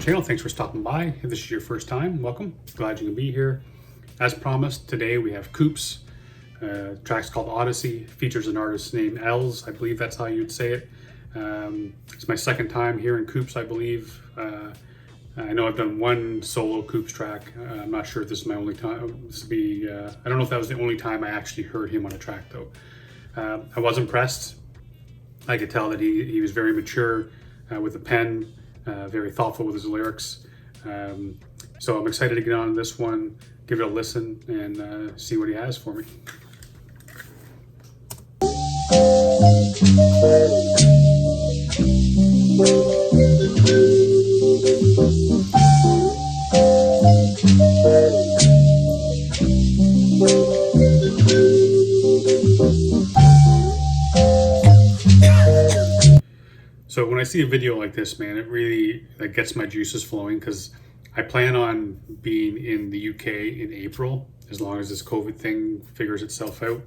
the channel. Thanks for stopping by. If this is your first time, welcome. Glad you can be here. As promised, today we have Coops. Track's called Odyssey. Features an artist named Els. I believe that's how you'd say it. It's my second time here in Coops, I believe. I know I've done one solo Coops track. I'm not sure if this is my only time. This would be, I don't know if that was the only time I actually heard him on a track though. I was impressed. I could tell that he was very mature with the pen, very thoughtful with his lyrics. So I'm excited to get on this one, give it a listen, and see what he has for me. So when I see a video like this, man, it really gets my juices flowing, because I plan on being in the UK in April, as long as this COVID thing figures itself out.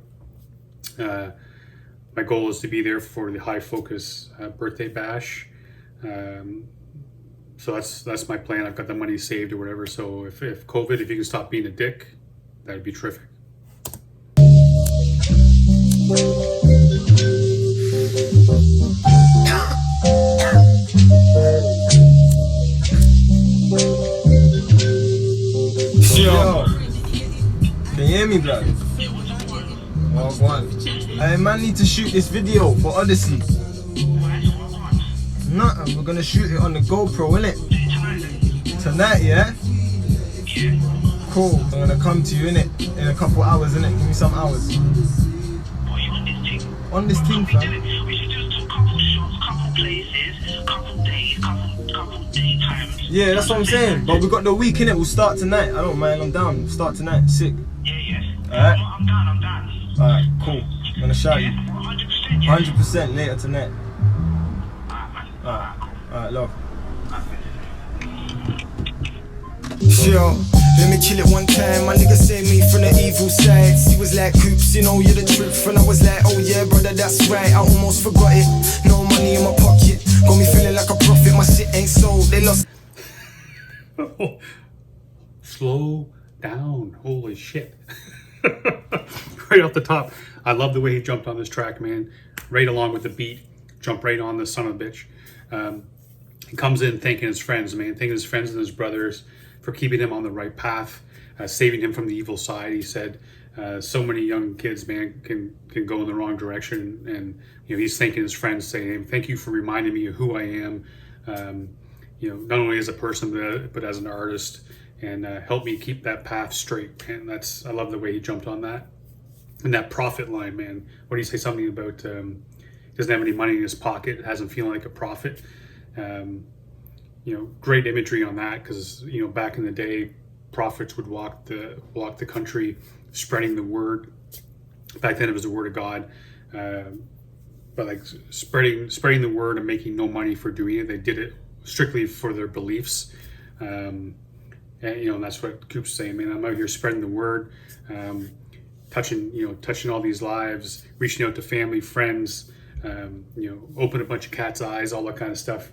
My goal is to be there for the High Focus birthday bash. So that's my plan. I've got the money saved or whatever. So if COVID, if you can stop being a dick, that'd be terrific. Yo, can you hear me, blood? Oh, go on. Hey, man, need to shoot this video for Odyssey. Nothing, we're gonna shoot it on the GoPro, innit? Tonight, yeah? Cool, I'm gonna come to you, innit? In a couple hours, innit? Give me some hours. On this thing, fam. We should just do a couple shots, couple places, couple days, couple daytimes. Yeah, that's what I'm saying. But we got the week, innit? We'll start tonight. I don't mind, I'm down. We'll start tonight. Sick. Yeah. Alright? I'm down. Alright, cool. I'm gonna shout you. 100% later tonight. Alright, love. Yo, let me kill it one time. My nigga saved me from the evil side. He was like, Coops, you know you're the truth. And I was like, oh yeah, brother, that's right. I almost forgot it. No money in my pocket. Got me feeling like a prophet. My shit ain't sold. They lost. Slow down. Holy shit. Right off the top. I love the way he jumped on this track, man. Right along with the beat. Jump right on the son of a bitch. He comes in thanking his friends, man. Thanking his friends and his brothers for keeping him on the right path, saving him from the evil side. He said, so many young kids, man, can go in the wrong direction. And, you know, he's thanking his friends, saying, thank you for reminding me of who I am, you know, not only as a person, but as an artist, and help me keep that path straight. And I love the way he jumped on that. And that prophet line, man. What do you say? Something about he doesn't have any money in his pocket, hasn't feeling like a prophet. You know, great imagery on that, because, you know, back in the day, prophets would walk the country spreading the word. Back then it was the word of God, but like spreading the word and making no money for doing it. They did it strictly for their beliefs. And you know, and that's what Coops is saying, man. I'm out here spreading the word, touching all these lives, reaching out to family, friends, you know, open a bunch of cats' eyes, all that kind of stuff.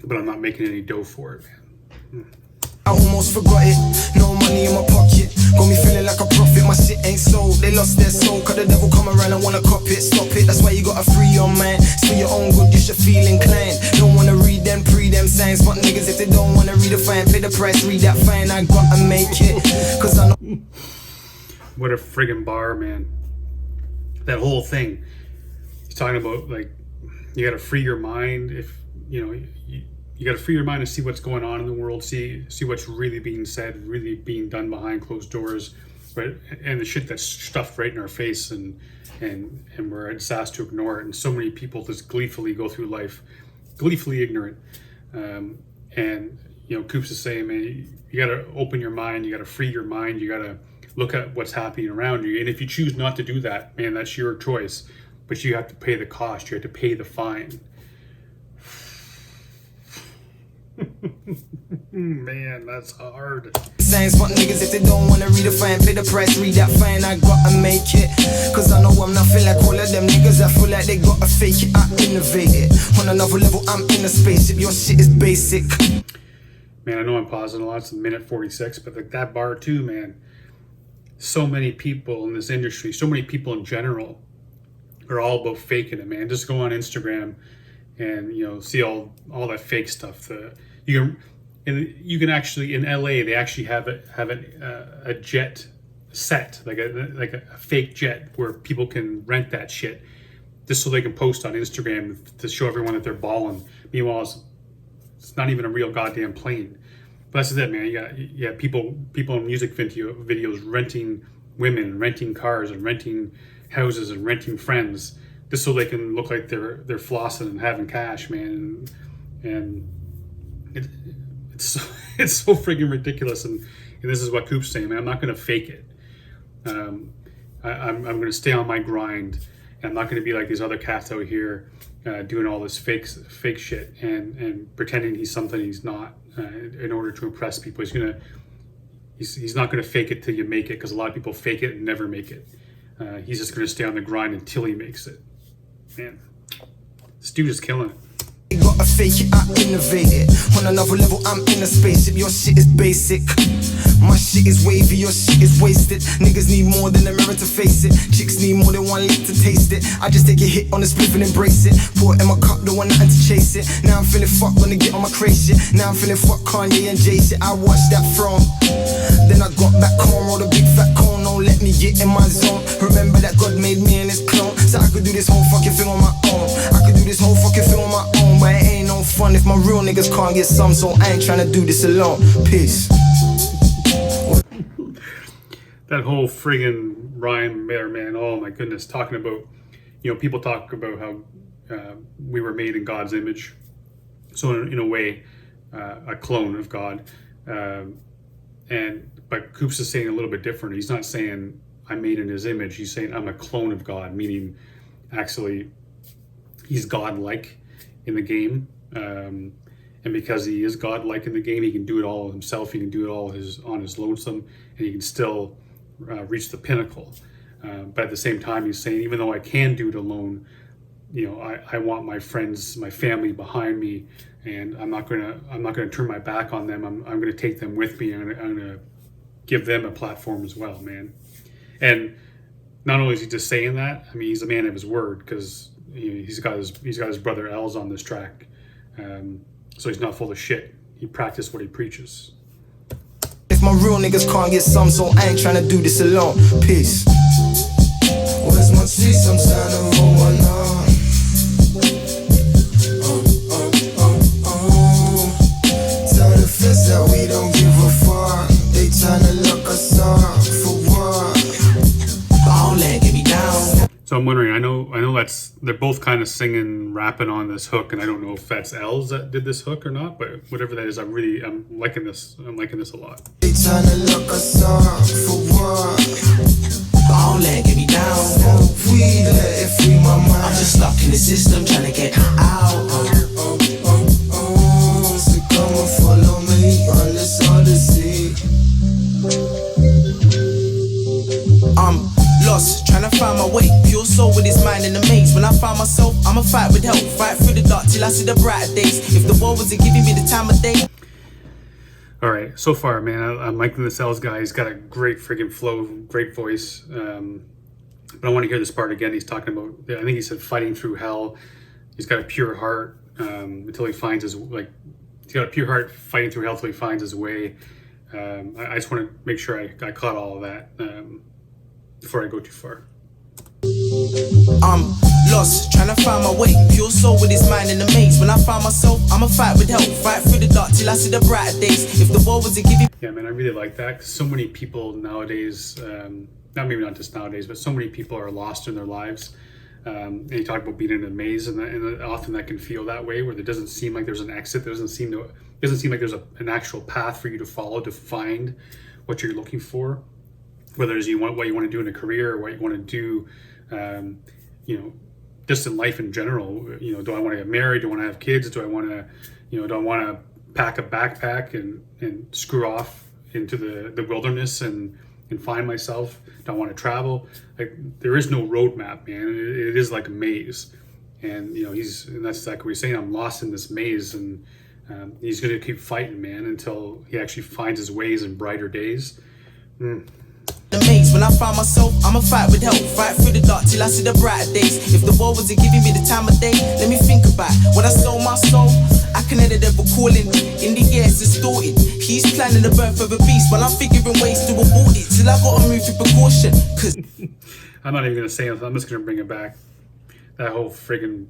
But I'm not making any dough for it, man. I almost forgot it. No money in my pocket. Got me feeling like a prophet. My shit ain't sold. They lost their soul. Cause the devil come around and wanna cop it. Stop it. That's why you gotta free your mind. It's for your own good. You should feel inclined. Don't wanna read them, them signs. But niggas, if they don't wanna read the fine, pay the price, read that fine. I gotta make it. Cause I know. What a friggin' bar, man. That whole thing. He's talking about, like, you gotta free your mind. If, you know, you got to free your mind to see what's going on in the world, see what's really being said, really being done behind closed doors, right? And the shit that's stuffed right in our face, and we're just asked to ignore it. And so many people just gleefully go through life, gleefully ignorant. And you know, Coops is saying, man, you got to open your mind, you got to free your mind, you got to look at what's happening around you. And if you choose not to do that, man, that's your choice. But you have to pay the cost. You have to pay the fine. Man, that's hard. Signs, but niggas, if they don't wanna read the fine, pay the price, read that fine. I gotta make it. Cause I know I'm nothing like all of them niggas. I feel like they got gotta fake it, I innovate it. On another level, I'm in a spaceship. Your shit is basic. Man, I know I'm pausing a lot. It's a minute 46, but like that bar too, man. So many people in this industry, so many people in general, are all about faking it, man. Just go on Instagram and see all that fake stuff. You can actually in LA they actually have a jet set, like a fake jet where people can rent that shit just so they can post on Instagram to show everyone that they're balling. Meanwhile, it's not even a real goddamn plane. But that's it, man. You got people in music videos renting women, renting cars, and renting houses, and renting friends, just so they can look like they're flossing and having cash, man. And it's so friggin' ridiculous. And this is what Coops saying, man. I'm not gonna fake it. I'm gonna stay on my grind. And I'm not gonna be like these other cats out here doing all this fake shit and pretending he's something he's not in order to impress people. He's not gonna fake it till you make it, because a lot of people fake it and never make it. He's just gonna stay on the grind until he makes it. Man, this dude is killing it. You gotta fake it, I innovate it. On another level, I'm in a spaceship. Your shit is basic. My shit is wavy, your shit is wasted. Niggas need more than a mirror to face it. Chicks need more than one lick to taste it. I just take a hit on the spliff and embrace it. Pour it in my cup, don't want nothing to chase it. Now I'm feeling fucked, gonna get on my crazy shit. Now I'm feeling fucked, Kanye and Jay shit. I watched that from. Then I got back home, rolled a big fat cone. Don't let me get in my zone. Remember that God made me and his clone, so I could do this whole fucking thing on my own. I could do this whole fucking thing on my own, but it ain't no fun if my real niggas can't get some. So I ain't tryna do this alone. Peace. That whole friggin' rhyme there, man. Oh my goodness, talking about, people talk about how we were made in God's image, so in a way, a clone of God. But Coops is saying a little bit different. He's not saying I'm made in his image. He's saying I'm a clone of God, meaning actually he's God-like in the game. And because he is God-like in the game, he can do it all himself. He can do it all on his lonesome, and he can still reach the pinnacle. But at the same time, he's saying, even though I can do it alone, I want my friends, my family behind me, and I'm not gonna turn my back on them. I'm gonna take them with me. I'm gonna give them a platform as well, man. And not only is he just saying that, I mean, he's a man of his word, because he's got his brother L's on this track, so he's not full of shit. He practiced what he preaches. If my real niggas can't get some, so I ain't tryna do this alone. Peace. Where's my cheese? I'm trying to roll one on. Tell the feds that we don't give a fuck. They tryna lock us up for what? Ball leg, get me down. So I'm wondering, I know they're both kind of singing, rapping on this hook, and I don't know if that's L's that did this hook or not, but whatever that is, I'm liking this. I'm liking this a lot. They tryna lock us up for what? Ball leg, get me down. Smoke weed, let it free my mind. I'm just stuck in the system, trying to get out. So come and follow me on this Odyssey. I'm lost, trying to find my way. Pure soul with his mind in the maze. When I find myself, I'ma fight with help. Fight through the dark till I see the brighter days. If the world wasn't giving me the time of day. All right, so far, man, I'm liking this L's guy. He's got a great friggin' flow, great voice. But I want to hear this part again. He's talking about, I think he said, fighting through hell. He's got a pure heart until he finds his, he's got a pure heart fighting through hell until he finds his way. I just want to make sure I caught all of that before I go too far. I'm lost, trying to find my way. Pure soul with his mind in the maze. When I find myself, I'ma fight with help. Fight through the dark till I see the brighter days. If the world wasn't giving. Yeah, man, I really like that. 'Cause so many people nowadays, not just nowadays, but so many people are lost in their lives. And you talk about being in a maze, and often that can feel that way, where there doesn't seem like there's an exit. There doesn't seem like there's an actual path for you to follow to find what you're looking for. Whether it's what you want to do in a career, or what you want to do, just in life in general. Do I want to get married? Do I want to have kids? Do I want to pack a backpack and screw off into the wilderness and find myself? Do I want to travel? Like, there is no roadmap, man. It is like a maze, And and that's exactly what he's saying. I'm lost in this maze, and he's going to keep fighting, man, until he actually finds his ways in brighter days. The maze, when I find myself, I'ma fight with help, fight through the dark till I see the brighter days. If the world wasn't giving me the time of day, let me think about when I sold my soul. I can hear the devil calling, in the air it's distorted. He's planning the birth of a beast, while I'm figuring ways to abort it. Till I gotta move with precaution, cause I'm not even gonna say it, I'm just gonna bring it back. That whole friggin'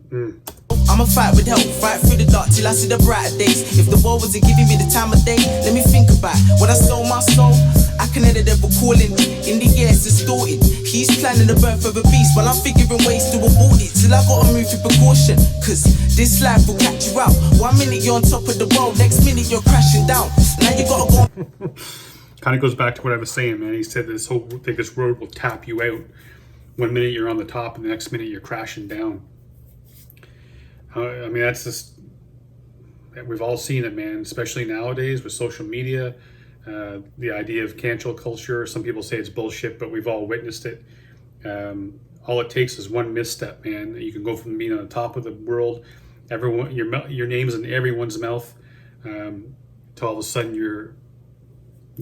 I'ma fight with help, fight through the dark till I see the brighter days. If the world wasn't giving me the time of day, let me think about when I sold my soul. I can hear the devil calling, in the air it's distorted. He's planning the birth of a beast, while I'm figuring ways to abort it. Till I gotta move with precaution, cause this life will catch you out. 1 minute you're on top of the world, next minute you're crashing down. Now you gotta go. Kind of goes back to what I was saying, man. He said this road will tap you out. 1 minute you're on the top, and the next minute you're crashing down. I mean, that's just, we've all seen it, man, especially nowadays with social media, the idea of cancel culture. Some people say it's bullshit, but we've all witnessed it. All it takes is one misstep, man. You can go from being on the top of the world, everyone, your name's in everyone's mouth, to all of a sudden you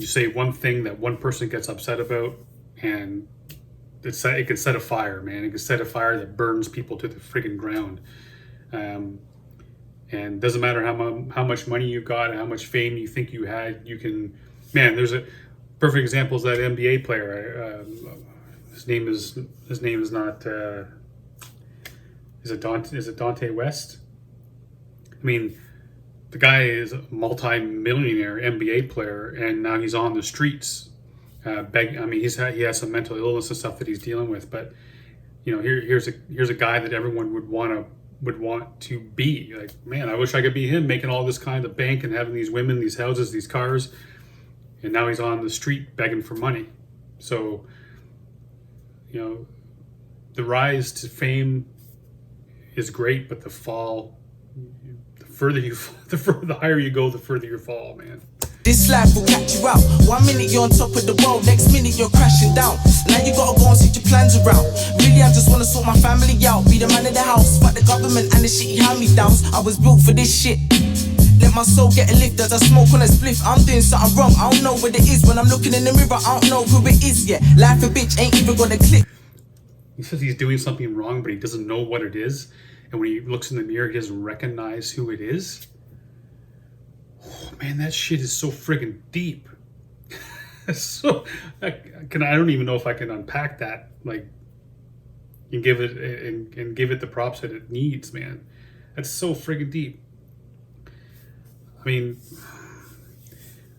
say one thing that one person gets upset about, and it can set a fire, man. It can set a fire that burns people to the friggin' ground. And doesn't matter how much money you got, how much fame you think you had, you can, man, there's a perfect example is that NBA player. His name is not, is it Dante West? I mean, the guy is a multi-millionaire NBA player, and now he's on the streets. I mean, he has some mental illness and stuff that he's dealing with, but here's a guy that everyone would want to be like. Man, I wish I could be him, making all this kind of bank and having these women, these houses, these cars, and now he's on the street begging for money. So, the rise to fame is great, but the fall, the higher you go, the further you fall, man. This life will catch you out. 1 minute you're on top of the world, next minute you're crashing down. Now you gotta go and switch your plans around. Really, I just wanna sort my family out, be the man of the house, fight the government and the shitty hand-me-downs. I was built for this shit. Let my soul get a lift as I smoke on a spliff. I'm doing something wrong, I don't know what it is. When I'm looking in the mirror, I don't know who it is yet. Life a bitch ain't even gonna click. He says he's doing something wrong, but he doesn't know what it is. And when he looks in the mirror, he doesn't recognize who it is. Oh, man, that shit is so friggin' deep. So I don't even know if I can unpack that, like, and give it the props that it needs, man. That's so friggin' deep. I mean,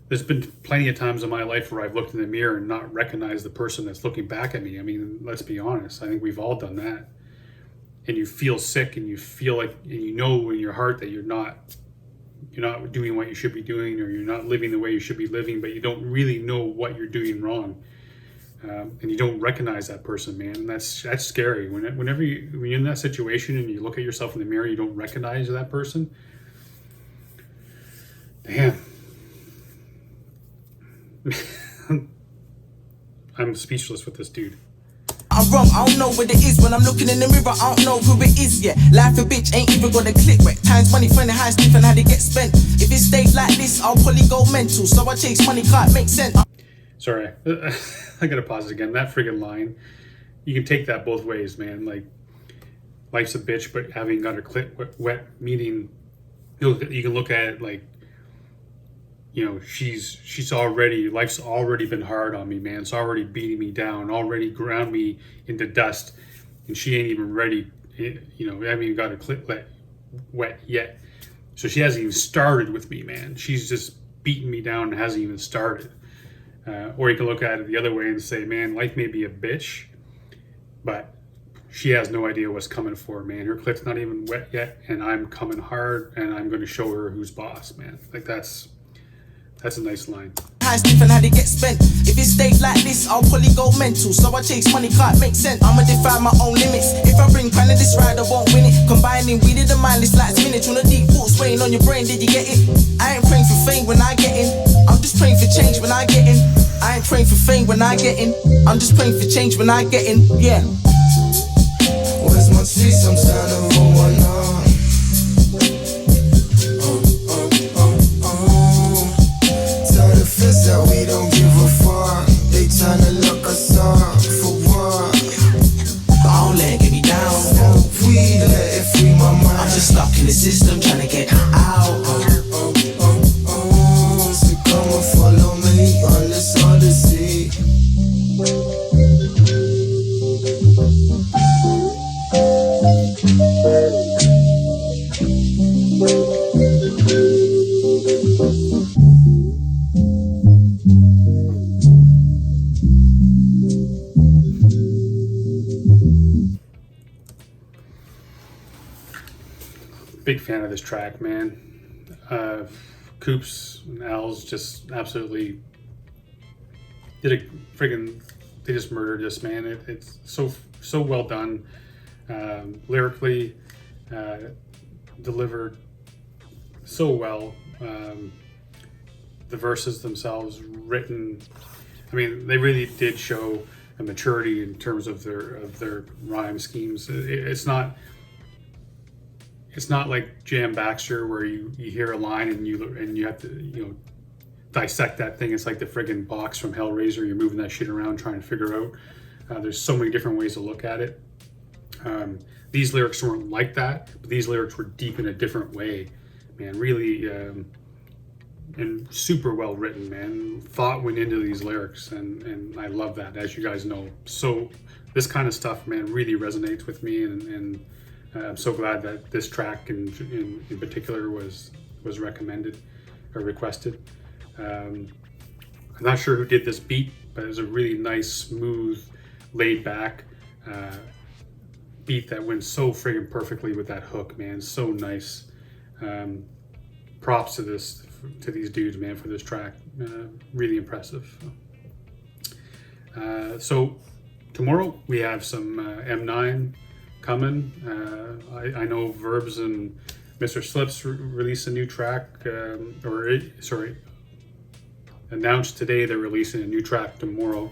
there's been plenty of times in my life where I've looked in the mirror and not recognized the person that's looking back at me. I mean, let's be honest. I think we've all done that. And you feel sick, and you feel like, and you know in your heart that you're not doing what you should be doing, or you're not living the way you should be living, but you don't really know what you're doing wrong. And you don't recognize that person, man. And that's scary. When you're in that situation and you look at yourself in the mirror, you don't recognize that person. Damn. I'm speechless with this dude. I'm wrong, I don't know what it is. When I'm looking in the mirror, I don't know who it is yet. Life a bitch ain't even gonna click. Wet times, money, funny, high stiff and how they get spent. If it stays like this, I'll probably go mental. So I chase money, can't make sense. Sorry, I gotta pause it again. That friggin' line, you can take that both ways, man. Like, life's a bitch, but having got her clit wet, meaning you can look at it like, life's already been hard on me, man. It's already beating me down, already ground me into dust, and she ain't even ready. I haven't even got her clit wet yet. So she hasn't even started with me, man. She's just beating me down and hasn't even started. Or you can look at it the other way and say, man, life may be a bitch, but she has no idea what's coming for her, man. Her clit's not even wet yet, and I'm coming hard, and I'm going to show her who's boss, man. Like, that's a nice line. High stiff and how they get spent. If it stays like this, I'll probably go mental. So I chase money, can't make sense. I'ma define my own limits. If I bring pan to this ride, I won't win it. Combining weed in the mindless like spinach. On a deep thoughts weighing on your brain, did you get it? I ain't praying for fame when I get in. I'm just praying for change when I get in. I ain't praying for fame when I get in. I'm just praying for change when I get in. Yeah. Where's my seat? I'm trying to roll one the system, tryna get out. So come and follow me on this Odyssey. Big fan of this track, man. Coops and Al's just absolutely did a friggin'. They just murdered this, man. It's so well done, lyrically, delivered so well. The verses themselves written. I mean, they really did show a maturity in terms of their rhyme schemes. It's not like Jam Baxter where you hear a line and you have to dissect that thing. It's like the friggin' box from Hellraiser. You're moving that shit around trying to figure out. There's so many different ways to look at it. These lyrics weren't like that, but these lyrics were deep in a different way, man. Really, and super well written, man. Thought went into these lyrics, and I love that, as you guys know. So this kind of stuff, man, really resonates with me, and I'm so glad that this track in particular was recommended or requested. I'm not sure who did this beat, but it was a really nice, smooth, laid back beat that went so friggin' perfectly with that hook, man. So nice. Props to these dudes, man, for this track. Really impressive. So tomorrow we have some M9 coming. I know Verbs and Mr. Slips release a new track, announced today they're releasing a new track tomorrow.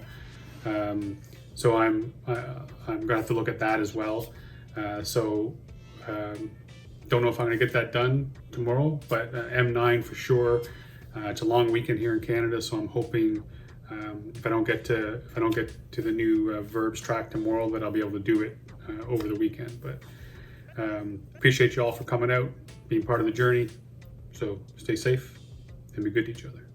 So I'm gonna have to look at that as well. Don't know if I'm gonna get that done tomorrow, but M9 for sure. It's a long weekend here in Canada, so I'm hoping if I don't get to the new Verbs track tomorrow, that I'll be able to do it over the weekend. But appreciate you all for coming out, being part of the journey. So stay safe and be good to each other.